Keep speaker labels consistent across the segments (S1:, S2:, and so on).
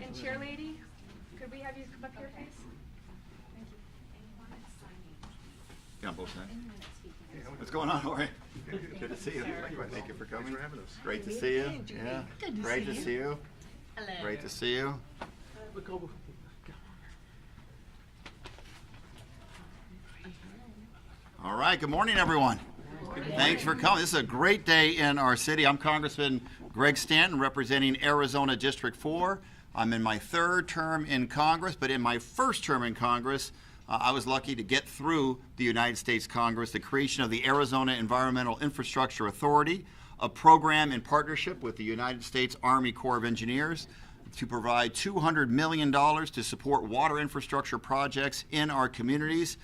S1: And Chair Lady, could we have you come up here, please? Thank you.
S2: Yeah, both sides. What's going on, Ori? Good to see you. Thank you for coming.
S3: Thanks for having us.
S2: Great to see you. Yeah. Great to see you.
S4: Hello.
S2: Great to see you. All right. Good morning, everyone. Thanks for coming. This is a great day in our city. I'm Congressman Greg Stanton, representing Arizona District 4. I'm in my third term in Congress, but in my first term in Congress, I was lucky to get through the United States Congress the creation of the Arizona Environmental Infrastructure Authority, a program in partnership with the United States Army Corps of Engineers to provide $200 million to support water infrastructure projects in our communities.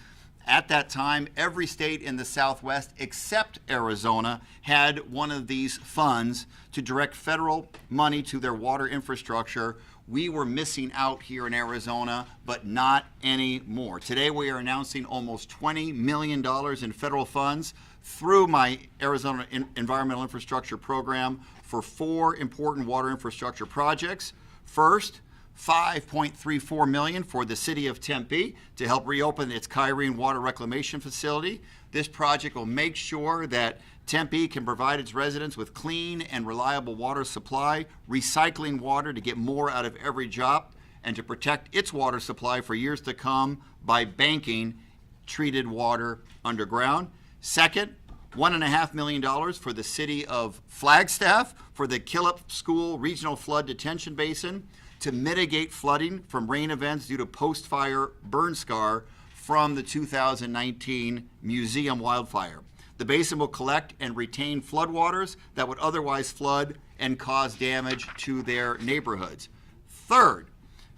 S2: At that time, every state in the Southwest except Arizona had one of these funds to direct federal money to their water infrastructure. We were missing out here in Arizona, but not anymore. Today we are announcing almost $20 million in federal funds through my Arizona Environmental Infrastructure Program for 4 important water infrastructure projects. First, $5.34 million for the city of Tempe to help reopen its Kyrene water reclamation facility. This project will make sure that Tempe can provide its residents with clean and reliable water supply, recycling water to get more out of every drop, and to protect its water supply for years to come by banking treated water underground. Second, $1.5 million for the city of Flagstaff for the Killip School Regional Flood Detention Basin to mitigate flooding from rain events due to post-fire burn scar from the 2019 museum wildfire. The basin will collect and retain floodwaters that would otherwise flood and cause damage to their neighborhoods. Third,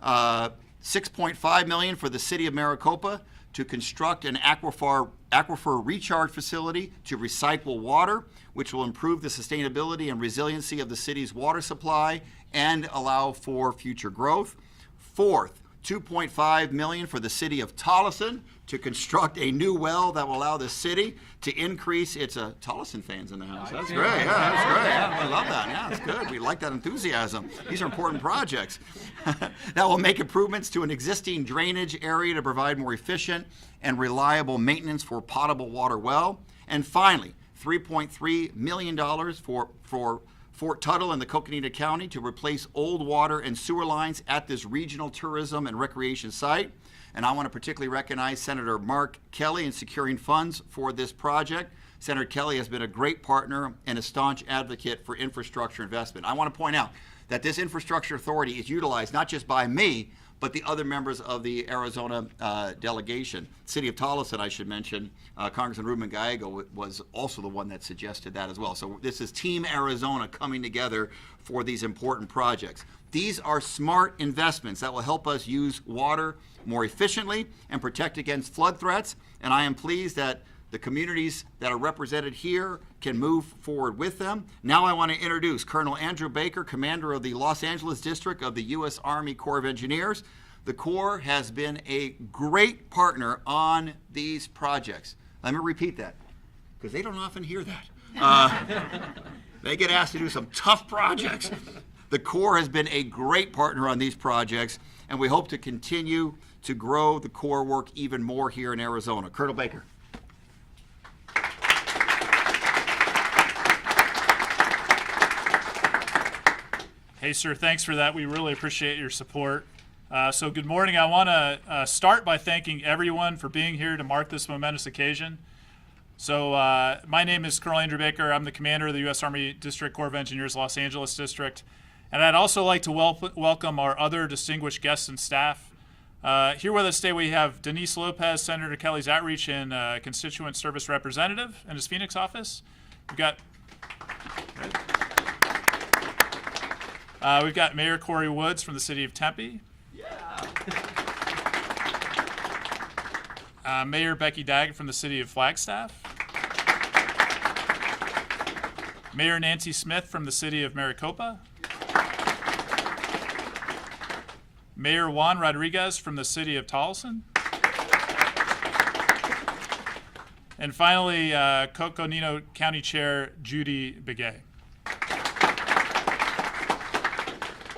S2: $6.5 million for the city of Maricopa to construct an aquifer recharge facility to recycle water, which will improve the sustainability and resiliency of the city's water supply and allow for future growth. Fourth, $2.5 million for the city of Tolleson to construct a new well that will allow the city to increase its Tolleson fans in the house. That's great. Yeah, that's great. Yeah, I love that. Yeah, that's good. We like that enthusiasm. These are important projects. That will make improvements to an existing drainage area to provide more efficient and reliable maintenance for potable water well. And finally, $3.3 million for Fort Tuttle in the Coconino County to replace old water and sewer lines at this regional tourism and recreation site. And I want to particularly recognize Senator Mark Kelly in securing funds for this project. Senator Kelly has been a great partner and a staunch advocate for infrastructure investment. I want to point out that this infrastructure authority is utilized not just by me, but the other members of the Arizona delegation. City of Tolleson, I should mention, Congressman Ruben Gallego was also the one that suggested that as well. So this is Team Arizona coming together for these important projects. These are smart investments that will help us use water more efficiently and protect against flood threats. And I am pleased that the communities that are represented here can move forward with them. Now I want to introduce Colonel Andrew Baker, commander of the Los Angeles District of the U.S. Army Corps of Engineers. The Corps has been a great partner on these projects. Let me repeat that, because they don't often hear that. They get asked to do some tough projects. The Corps has been a great partner on these projects, and we hope to continue to grow the Corps work even more here in Arizona. Colonel Baker.
S5: Hey, sir, thanks for that. We really appreciate your support. So good morning. I want to start by thanking everyone for being here to mark this momentous occasion. So my name is Colonel Andrew Baker. I'm the commander of the U.S. Army District Corps of Engineers, Los Angeles District. And I'd also like to welcome our other distinguished guests and staff. Here with us today we have Denise Lopez, Senator Kelly's outreach and constituent service representative in his Phoenix office. We've got Mayor Corey Woods from the city of Tempe. Mayor Becky Daggett from the city of Flagstaff. Mayor Nancy Smith from the city of Maricopa. Mayor Juan Rodriguez from the city of Tolleson. And finally, Coconino County Chair Judy Begay.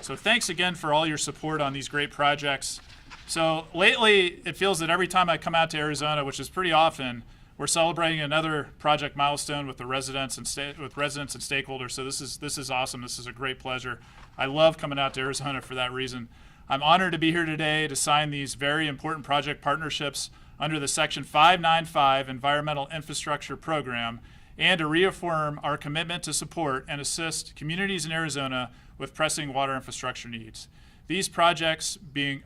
S5: So thanks again for all your support on these great projects. So lately, it feels that every time I come out to Arizona, which is pretty often, we're celebrating another project milestone with the residents and stakeholders. So this is awesome. This is a great pleasure. I love coming out to Arizona for that reason. I'm honored to be here today to sign these very important project partnerships under the Section 595 Environmental Infrastructure Program and to reaffirm our commitment to support and assist communities in Arizona with pressing water infrastructure needs. These projects being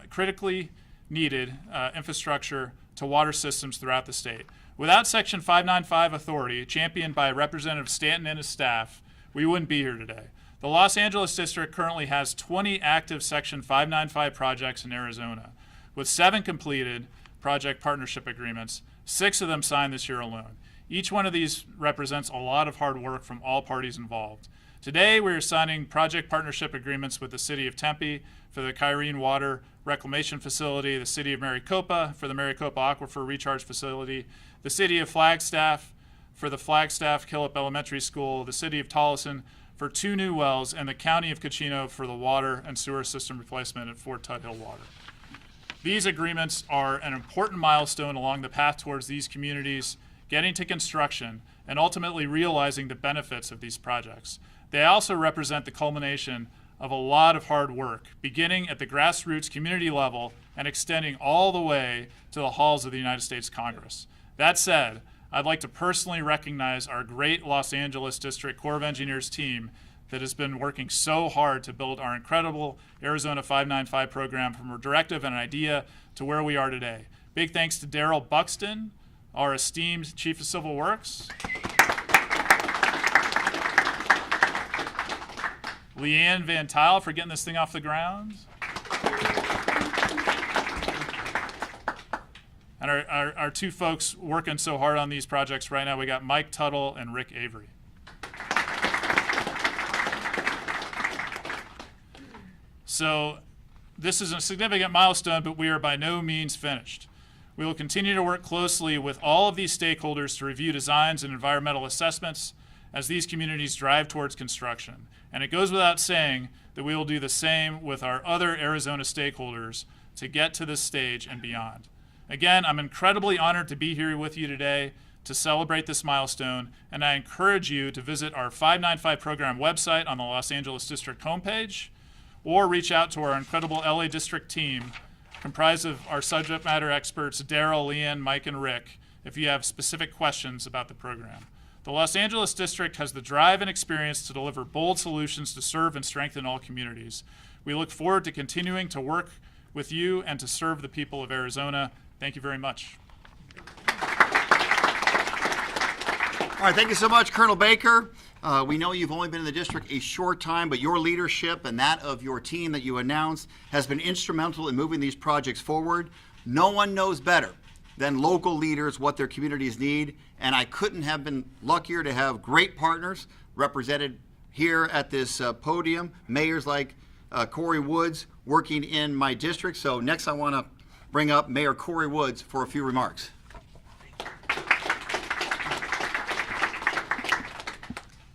S5: critically needed infrastructure to water systems throughout the state. Without Section 595 authority, championed by Representative Stanton and his staff, we wouldn't be here today. The Los Angeles District currently has 20 active Section 595 projects in Arizona, with 7 completed project partnership agreements, 6 of them signed this year alone. Each one of these represents a lot of hard work from all parties involved. Today, we are signing project partnership agreements with the City of Tempe for the Kyrene Water Reclamation Facility, the City of Maricopa for the Maricopa Aquifer Recharge Facility, the City of Flagstaff for the Flagstaff Killip Elementary School, the City of Tolleson for 2 new wells, and the County of Coconino for the water and sewer system replacement at Fort Tuthill Water. These agreements are an important milestone along the path towards these communities getting to construction and ultimately realizing the benefits of these projects. They also represent the culmination of a lot of hard work, beginning at the grassroots community level and extending all the way to the halls of the United States Congress. That said, I'd like to personally recognize our great Los Angeles District Corps of Engineers team that has been working so hard to build our incredible Arizona 595 program from a directive and an idea to where we are today. Big thanks to Daryl Buxton, our esteemed Chief of Civil Works, Leanne Van Tile for getting this thing off the ground, and our 2 folks working so hard on these projects right now. We got Mike Tuttle and Rick Avery. So this is a significant milestone, but we are by no means finished. We will continue to work closely with all of these stakeholders to review designs and environmental assessments as these communities drive towards construction. And it goes without saying that we will do the same with our other Arizona stakeholders to get to this stage and beyond. Again, I'm incredibly honored to be here with you today to celebrate this milestone, and I encourage you to visit our 595 program website on the Los Angeles District homepage, or reach out to our incredible LA District team comprised of our subject matter experts, Daryl, Leanne, Mike, and Rick, if you have specific questions about the program. The Los Angeles District has the drive and experience to deliver bold solutions to serve and strengthen all communities. We look forward to continuing to work with you and to serve the people of Arizona. Thank you very much.
S2: All right, thank you so much, Colonel Baker. We know you've only been in the district a short time, but your leadership and that of your team that you announced has been instrumental in moving these projects forward. No one knows better than local leaders what their communities need, and I couldn't have been luckier to have great partners represented here at this podium, mayors like Corey Woods working in my district. So next I want to bring up Mayor Corey Woods for a few remarks.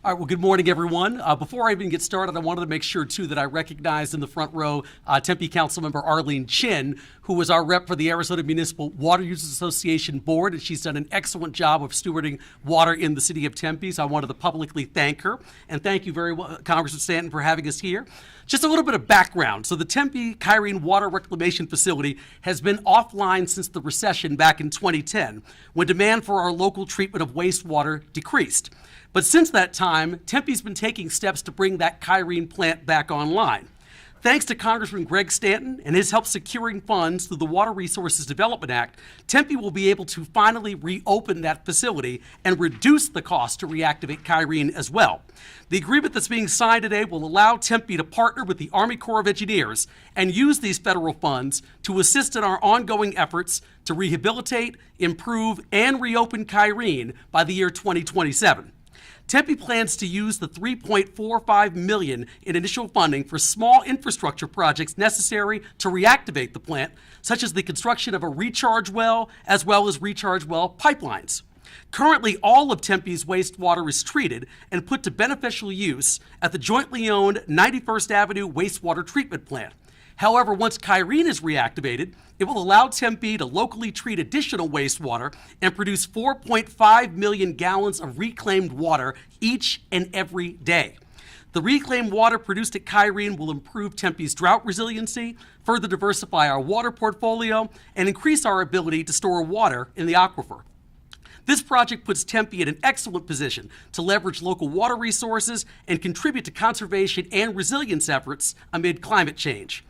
S3: All right, well, good morning, everyone. Before I even get started, I wanted to make sure, too, that I recognized in the front row Tempe Councilmember Arlene Chin, who was our rep for the Arizona Municipal Water Users Association Board, and she's done an excellent job of stewarding water in the city of Tempe, so I wanted to publicly thank her. And thank you very much, Congressman Stanton, for having us here. Just a little bit of background. So the Tempe Kyrene Water Reclamation Facility has been offline since the recession back in 2010, when demand for our local treatment of wastewater decreased. But since that time, Tempe's been taking steps to bring that Kyrene plant back online. Thanks to Congressman Greg Stanton and his help securing funds through the Water Resources Development Act, Tempe will be able to finally reopen that facility and reduce the cost to reactivate Kyrene as well. The agreement that's being signed today will allow Tempe to partner with the Army Corps of Engineers and use these federal funds to assist in our ongoing efforts to rehabilitate, improve, and reopen Kyrene by the year 2027. Tempe plans to use the $3.45 million in initial funding for small infrastructure projects necessary to reactivate the plant, such as the construction of a recharge well, as well as recharge well pipelines. Currently, all of Tempe's wastewater is treated and put to beneficial use at the jointly owned 91st Avenue Wastewater Treatment Plant. However, once Kyrene is reactivated, it will allow Tempe to locally treat additional wastewater and produce 4.5 million gallons of reclaimed water each and every day. The reclaimed water produced at Kyrene will improve Tempe's drought resiliency, further diversify our water portfolio, and increase our ability to store water in the aquifer. This project puts Tempe in an excellent position to leverage local water resources and contribute to conservation and resilience efforts amid climate change.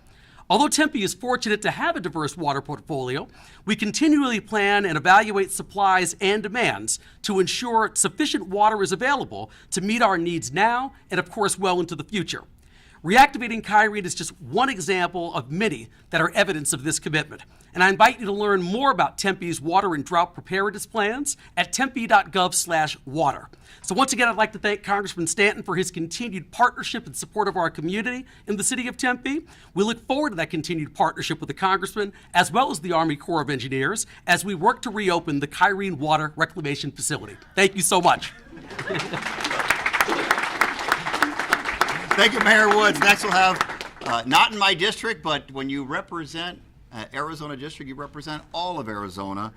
S3: Although Tempe is fortunate to have a diverse water portfolio, we continually plan and evaluate supplies and demands to ensure sufficient water is available to meet our needs now and, of course, well into the future. Reactivating Kyrene is just one example of many that are evidence of this commitment. And I invite you to learn more about Tempe's water and drought preparedness plans at tempe.gov/water. So once again, I'd like to thank Congressman Stanton for his continued partnership and support of our community in the city of Tempe. We look forward to that continued partnership with the Congressman as well as the Army Corps of Engineers as we work to reopen the Kyrene Water Reclamation Facility. Thank you so much.
S2: Thank you, Mayor Woods. Next we'll have, not in my district, but when you represent Arizona District, you represent all of Arizona,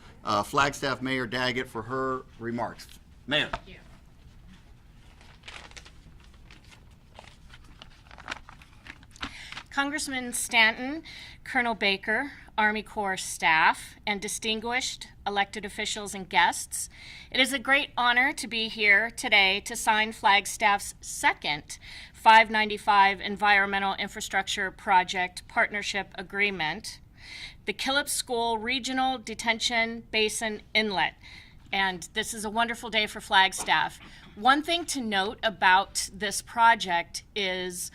S2: Flagstaff Mayor Daggett for her remarks. Mayor.
S4: Thank you. Congressman Stanton, Colonel Baker, Army Corps staff, and distinguished elected officials and guests, it is a great honor to be here today to sign Flagstaff's second 595 Environmental Infrastructure Project Partnership Agreement, the Killip School Regional Detention Basin Inlet. And this is a wonderful day for Flagstaff. One thing to note about this project is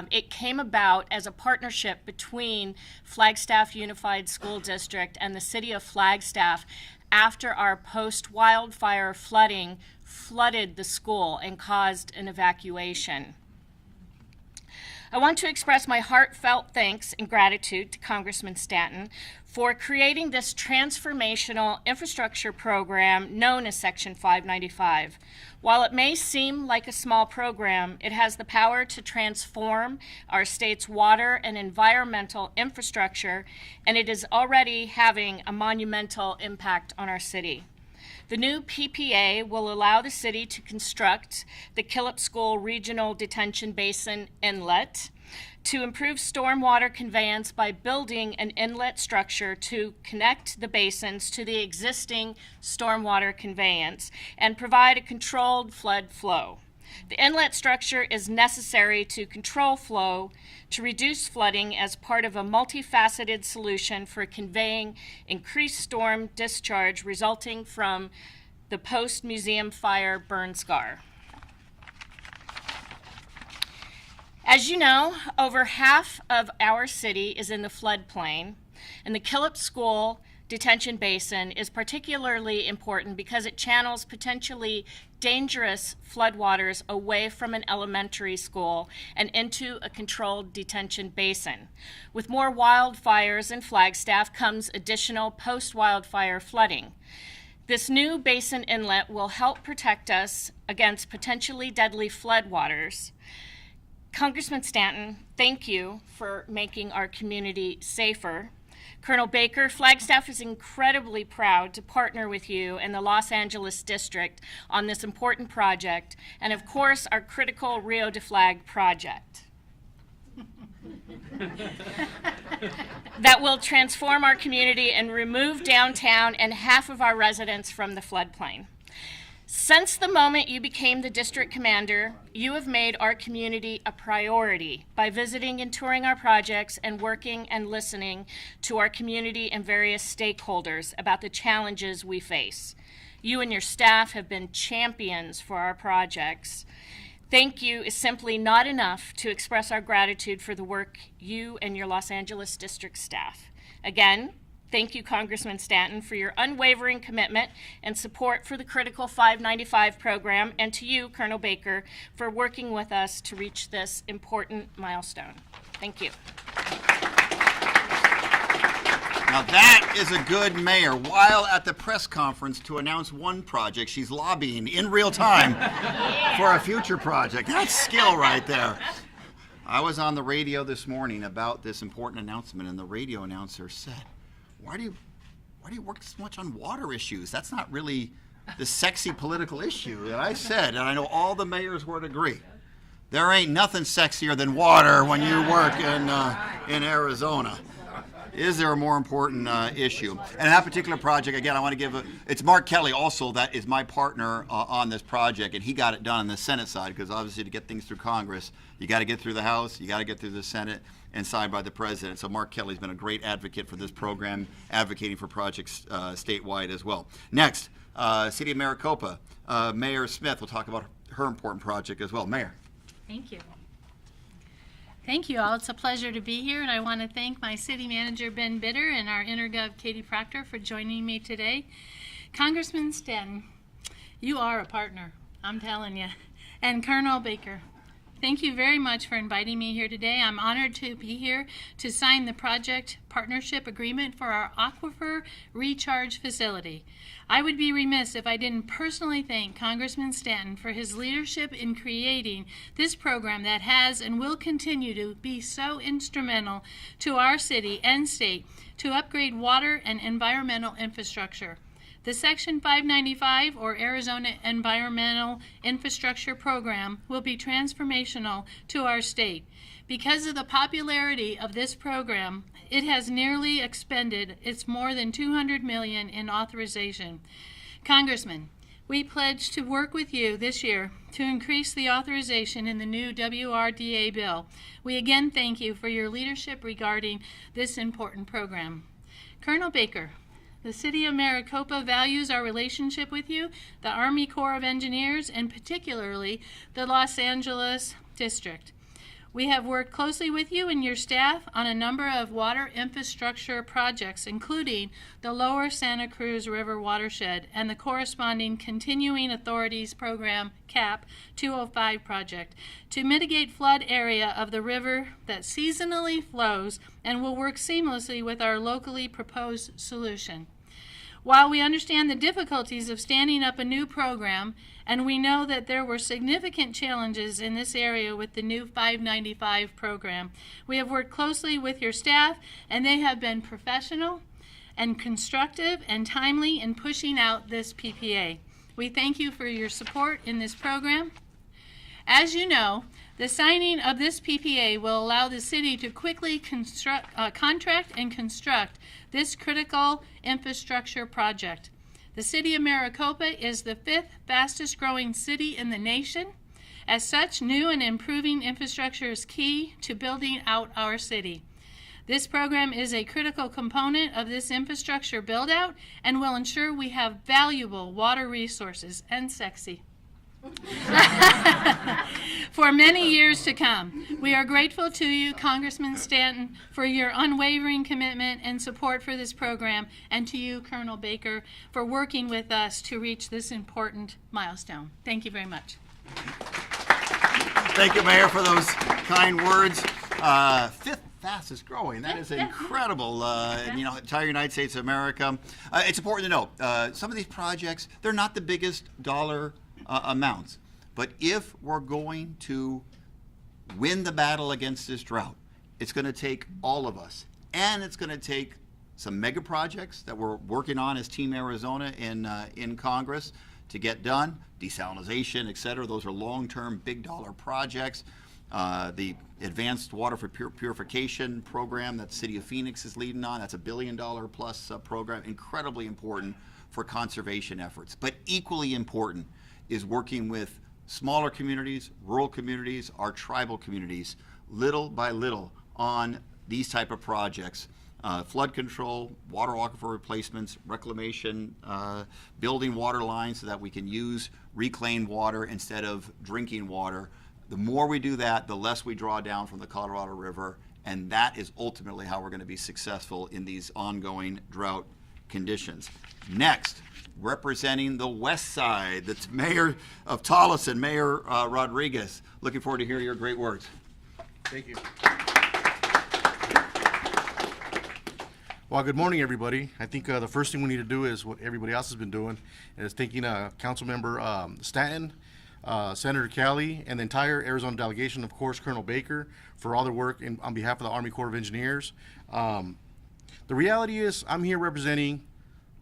S4: it came about as a partnership between Flagstaff Unified School District and the city of Flagstaff after our post-wildfire flooding flooded the school and caused an evacuation. I want to express my heartfelt thanks and gratitude to Congressman Stanton for creating this transformational infrastructure program known as Section 595. While it may seem like a small program, it has the power to transform our state's water and environmental infrastructure, and it is already having a monumental impact on our city. The new PPA will allow the city to construct the Killip School Regional Detention Basin Inlet to improve stormwater conveyance by building an inlet structure to connect the basins to the existing stormwater conveyance and provide a controlled flood flow. The inlet structure is necessary to control flow, to reduce flooding as part of a multifaceted solution for conveying increased storm discharge resulting from the post-museum fire burn scar. As you know, over half of our city is in the floodplain, and the Killip School Detention Basin is particularly important because it channels potentially dangerous floodwaters away from an elementary school and into a controlled detention basin. With more wildfires in Flagstaff comes additional post-wildfire flooding. This new basin inlet will help protect us against potentially deadly floodwaters. Congressman Stanton, thank you for making our community safer. Colonel Baker, Flagstaff is incredibly proud to partner with you and the Los Angeles District on this important project, and of course, our critical Rio de Flag project that will transform our community and remove downtown and half of our residents from the floodplain. Since the moment you became the district commander, you have made our community a priority by visiting and touring our projects and working and listening to our community and various stakeholders about the challenges we face. You and your staff have been champions for our projects. Thank you is simply not enough to express our gratitude for the work you and your Los Angeles District staff. Again, thank you, Congressman Stanton, for your unwavering commitment and support for the critical 595 program, and to you, Colonel Baker, for working with us to reach this important milestone. Thank you.
S2: Now that is a good mayor. While at the press conference to announce one project, she's lobbying in real time for a future project. That's skill right there. I was on the radio this morning about this important announcement, and the radio announcer said, why do you work so much on water issues? That's not really the sexy political issue. And I said, and I know all the mayors would agree, there ain't nothing sexier than water when you work in Arizona. Is there a more important issue? And that particular project, again, I want to give it's Mark Kelly also that is my partner on this project, and he got it done on the Senate side, because obviously to get things through Congress, you got to get through the House, you got to get through the Senate, and signed by the President. So Mark Kelly's been a great advocate for this program, advocating for projects statewide as well. Next, City of Maricopa, Mayor Smith will talk about her important project as well. Mayor.
S6: Thank you. Thank you all. It's a pleasure to be here, and I want to thank my city manager, Ben Bitter, and our intergov, Katie Proctor, for joining me today. Congressman Stanton, you are a partner, I'm telling you. And Colonel Baker, thank you very much for inviting me here today. I'm honored to be here to sign the project partnership agreement for our aquifer recharge facility. I would be remiss if I didn't personally thank Congressman Stanton for his leadership in creating this program that has and will continue to be so instrumental to our city and state to upgrade water and environmental infrastructure. The Section 595, or Arizona Environmental Infrastructure Program, will be transformational to our state. Because of the popularity of this program, it has nearly expended its more than $200 million in authorization. Congressman, we pledge to work with you this year to increase the authorization in the new WRDA bill. We again thank you for your leadership regarding this important program. Colonel Baker, the City of Maricopa values our relationship with you, the Army Corps of Engineers, and particularly the Los Angeles District. We have worked closely with you and your staff on a number of water infrastructure projects, including the Lower Santa Cruz River watershed and the corresponding Continuing Authorities Program, CAP 205 project, to mitigate flood area of the river that seasonally flows and will work seamlessly with our locally proposed solution. While we understand the difficulties of standing up a new program, and we know that there were significant challenges in this area with the new 595 program, we have worked closely with your staff, and they have been professional and constructive and timely in pushing out this PPA. We thank you for your support in this program. As you know, the signing of this PPA will allow the city to quickly contract and construct this critical infrastructure project. The City of Maricopa is the 5th fastest growing city in the nation. As such, new and improving infrastructure is key to building out our city. This program is a critical component of this infrastructure build out and will ensure we have valuable water resources and sexy for many years to come. We are grateful to you, Congressman Stanton, for your unwavering commitment and support for this program, and to you, Colonel Baker, for working with us to reach this important milestone. Thank you very much.
S2: Thank you, Mayor, for those kind words. 5th fastest growing. That is incredible. Entire United States of America. It's important to note, some of these projects, they're not the biggest dollar amounts. But if we're going to win the battle against this drought, it's going to take all of us. And it's going to take some mega projects that we're working on as Team Arizona in Congress to get done, desalination, et cetera. Those are long-term, big-dollar projects. The Advanced Water for Purification program that the City of Phoenix is leading on, that's a $1 billion plus program, incredibly important for conservation efforts. But equally important is working with smaller communities, rural communities, our tribal communities, little by little on these type of projects. Flood control, water aquifer replacements, reclamation, building water lines so that we can use reclaimed water instead of drinking water. The more we do that, the less we draw down from the Colorado River, and that is ultimately how we're going to be successful in these ongoing drought conditions. Next, representing the west side, that's Mayor of Tolleson, Mayor Rodriguez. Looking forward to hearing your great words.
S7: Thank you. Well, good morning, everybody. I think the first thing we need to do is what everybody else has been doing, is thanking Councilmember Stanton, Senator Kelly, and the entire Arizona delegation, of course, Colonel Baker, for all their work on behalf of the Army Corps of Engineers. The reality is, I'm here representing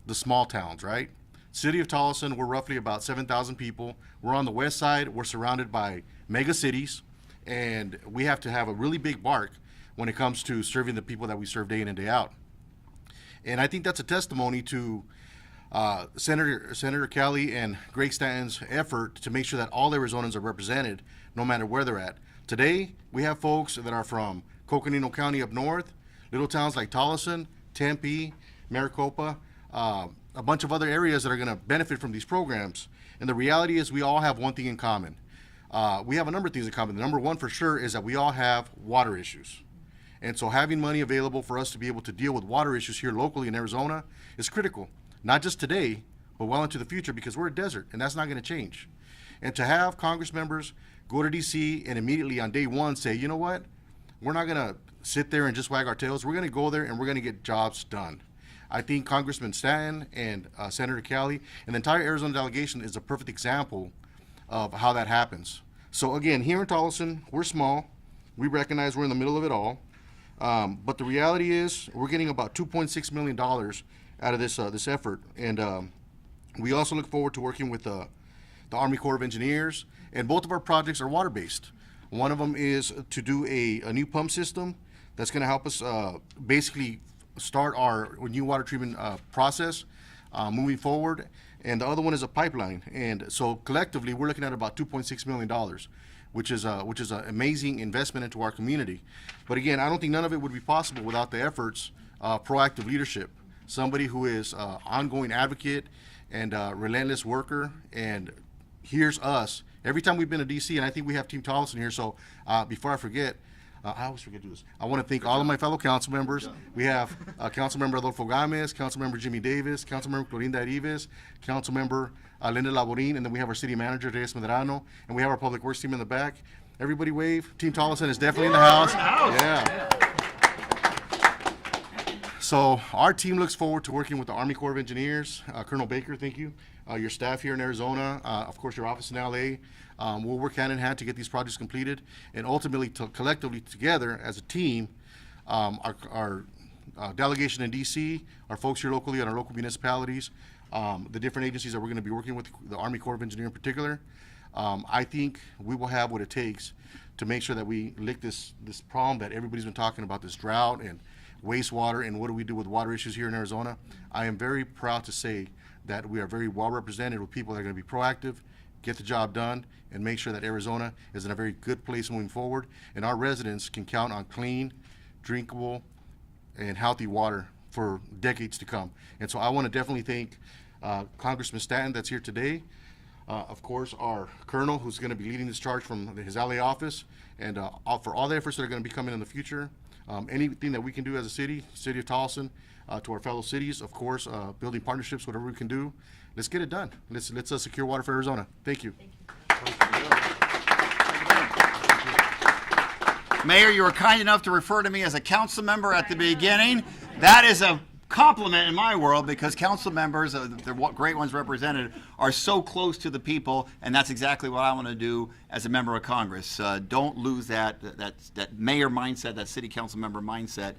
S7: the small towns, right? City of Tolleson, we're roughly about 7,000 people. We're on the west side. We're surrounded by mega cities, and we have to have a really big bark when it comes to serving the people that we serve day in and day out. And I think that's a testimony to Senator Kelly and Greg Stanton's effort to make sure that all Arizonans are represented, no matter where they're at. Today, we have folks that are from Coconino County up north, little towns like Tolleson, Tempe, Maricopa, a bunch of other areas that are going to benefit from these programs. And the reality is we all have one thing in common. We have a number of things in common. The number one for sure is that we all have water issues. And so having money available for us to be able to deal with water issues here locally in Arizona is critical. Not just today, but well into the future, because we're a desert and that's not going to change. And to have Congress members go to DC and immediately on day one say, you know what, we're not going to sit there and just wag our tails. We're going to go there and we're going to get jobs done. I think Congressman Stanton and Senator Kelly and the entire Arizona delegation is a perfect example of how that happens. So again, here in Tolleson, we're small. We recognize we're in the middle of it all. But the reality is we're getting about $2.6 million out of this effort. And we also look forward to working with the Army Corps of Engineers. And both of our projects are water-based. One of them is to do a new pump system that's going to help us basically start our new water treatment process moving forward. And the other one is a pipeline. And so collectively, we're looking at about $2.6 million, which is an amazing investment into our community. But again, I don't think none of it would be possible without the efforts of proactive leadership. Somebody who is an ongoing advocate and relentless worker and hears us every time we've been to DC, and I think we have Team Tolleson here. So before I forget, I always forget to do this. I want to thank all of my fellow council members. We have Councilmember Adolfo Gomez, Councilmember Jimmy Davis, Councilmember Clorinda Arives, Councilmember Linda Laborin, and then we have our city manager, Reyes Medrano, and we have our public works team in the back. Everybody wave. Team Tolleson is definitely in the house. Yeah. So our team looks forward to working with the Army Corps of Engineers. Colonel Baker, thank you. Your staff here in Arizona, of course your office in LA. We'll work hand in hand to get these projects completed, and ultimately collectively together as a team, our delegation in DC, our folks here locally at our local municipalities, the different agencies that we're going to be working with, the Army Corps of Engineers in particular, I think we will have what it takes to make sure that we lick this problem that everybody's been talking about, this drought and wastewater and what do we do with water issues here in Arizona. I am very proud to say that we are very well represented with people that are going to be proactive, get the job done, and make sure that Arizona is in a very good place moving forward, and our residents can count on clean, drinkable, and healthy water for decades to come. And so I want to definitely thank Congressman Stanton that's here today, of course our Colonel who's going to be leading this charge from his LA office, and for all the efforts that are going to be coming in the future. Anything that we can do as a city of Tolleson, to our fellow cities, of course, building partnerships, whatever we can do, let's get it done. Let's secure water for Arizona. Thank you.
S2: Mayor, you were kind enough to refer to me as a council member at the beginning. That is a compliment in my world, because council members, the great ones represented, are so close to the people, and that's exactly what I want to do as a member of Congress. Don't lose that mayor mindset, that city council member mindset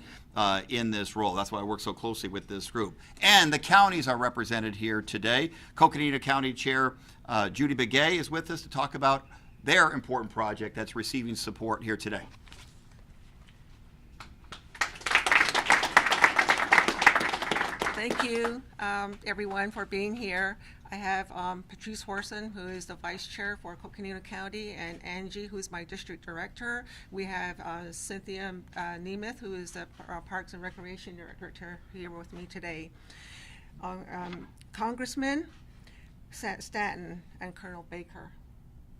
S2: in this role. That's why I work so closely with this group. And the counties are represented here today. Coconino County Chair Judy Begay is with us to talk about their important project that's receiving support here today.
S8: Thank you, everyone, for being here. I have Patrice Horson, who is the Vice Chair for Coconino County, and Angie, who is my District Director. We have Cynthia Nemeth, who is the Parks and Recreation Director, here with me today. Congressman Stanton and Colonel Baker,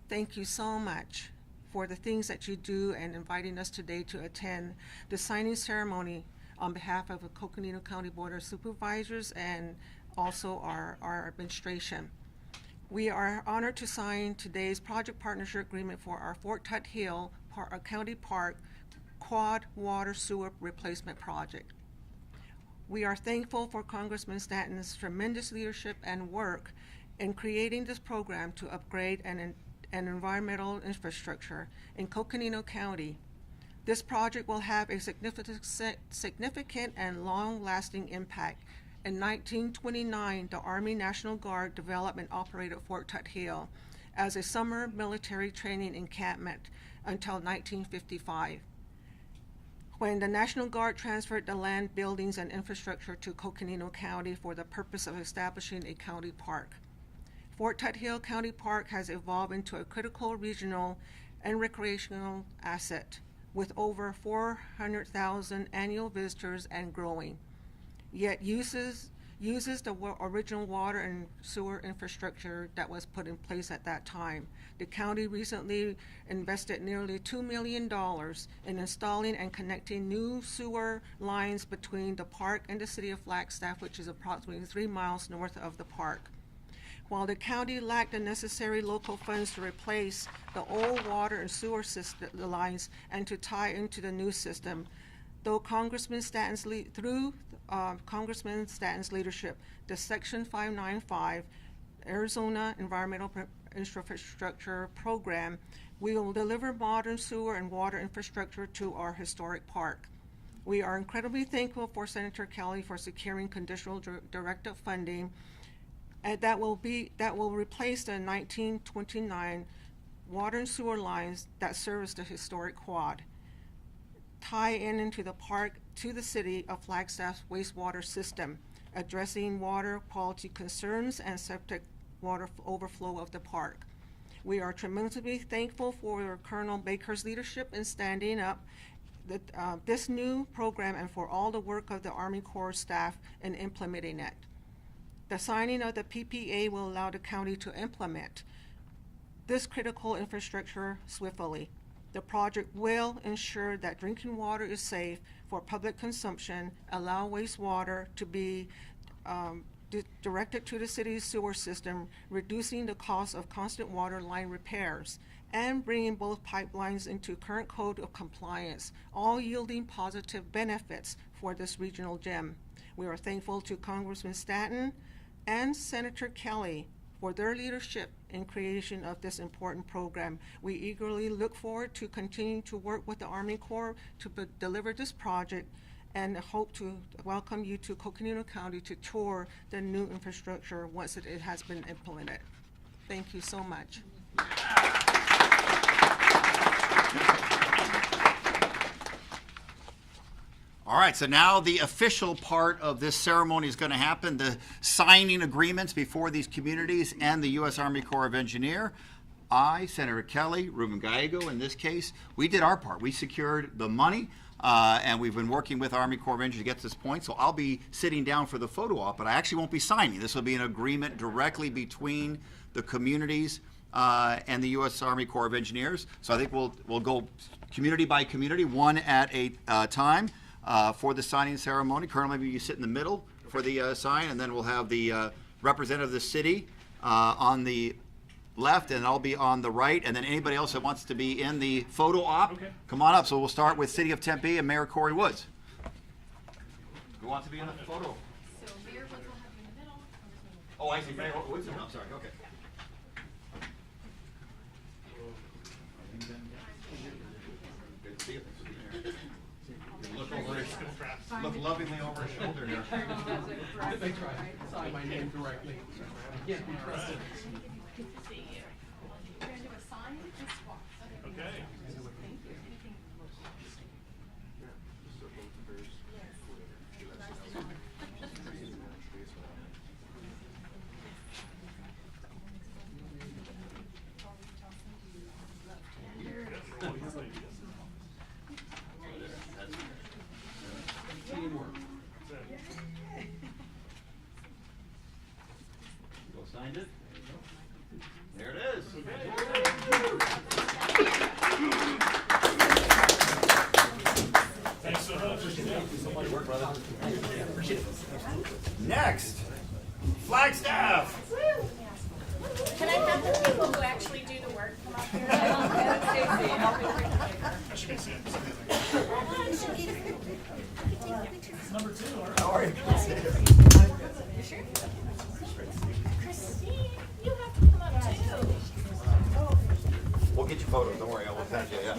S8: thank you so much for the things that you do and inviting us today to attend the signing ceremony on behalf of the Coconino County Board of Supervisors and also our administration. We are honored to sign today's project partnership agreement for our Fort Tut Hill County Park Quad Water Sewer Replacement Project. We are thankful for Congressman Stanton's tremendous leadership and work in creating this program to upgrade an environmental infrastructure in Coconino County. This project will have a significant and long-lasting impact. In 1929, the Army National Guard developed and operated Fort Tuthill as a summer military training encampment until 1955, when the National Guard transferred the land, buildings, and infrastructure to Coconino County for the purpose of establishing a county park. Fort Tuthill County Park has evolved into a critical regional and recreational asset with over 400,000 annual visitors and growing, yet uses the original water and sewer infrastructure that was put in place at that time. The county recently invested nearly $2 million in installing and connecting new sewer lines between the park and the city of Flagstaff, which is approximately 3 miles north of the park. While the county lacked the necessary local funds to replace the old water and sewer system lines and to tie into the new system, through Congressman Stanton's leadership, the Section 595 Arizona Environmental Infrastructure Program will deliver modern sewer and water infrastructure to our historic park. We are incredibly thankful for Senator Kelly for securing conditional directive funding and that will replace the 1929 water and sewer lines that service the historic quad, tie into the park to the city of Flagstaff's wastewater system, addressing water quality concerns and septic water overflow of the park. We are tremendously thankful for Colonel Baker's leadership in standing up this new program and for all the work of the Army Corps staff in implementing it. The signing of the PPA will allow the county to implement this critical infrastructure swiftly. The project will ensure that drinking water is safe for public consumption, allow wastewater to be directed to the city's sewer system, reducing the cost of constant water line repairs, and bringing both pipelines into current code of compliance, all yielding positive benefits for this regional gem. We are thankful to Congressman Stanton and Senator Kelly for their leadership in creation of this important program. We eagerly look forward to continuing to work with the Army Corps to deliver this project and hope to welcome you to Coconino County to tour the new infrastructure once it has been implemented. Thank you so much.
S2: All right, so now the official part of this ceremony is going to happen, the signing agreements before these communities and the U.S. Army Corps of Engineers. I, Senator Kelly, Ruben Gallego, in this case, we did our part. We secured the money, and we've been working with Army Corps of Engineers to get to this point. So I'll be sitting down for the photo op, but I actually won't be signing. This will be an agreement directly between the communities and the U.S. Army Corps of Engineers. So I think we'll go community by community, one at a time. For the signing ceremony. Colonel, maybe you sit in the middle for the sign, and then we'll have the representative of the city on the left, and I'll be on the right, and then anybody else that wants to be in the photo op, come on up. So we'll start with City of Tempe and Mayor Corey Woods. Who wants to be in the photo?
S1: So Mayor Woods will have you in the middle.
S2: Oh, I see. Mayor Woods. I'm sorry. Okay. Good to see you. Look lovingly over his shoulder here.
S3: They try to sign my name directly. I can't be trusted.
S1: Good to see you. We're going to do a sign and swap.
S5: Okay.
S1: Thank you.
S3: Teamwork.
S2: You all signed it? There it is.
S5: Thanks so much.
S2: Good work, brother. Next, Flagstaff.
S4: Can I have the people who actually do the work come up here?
S5: I should be sitting. Number 2, all right.
S2: How are you?
S4: Christine, you have to come up too.
S2: We'll get you photos. Don't worry. I will send you. Yeah.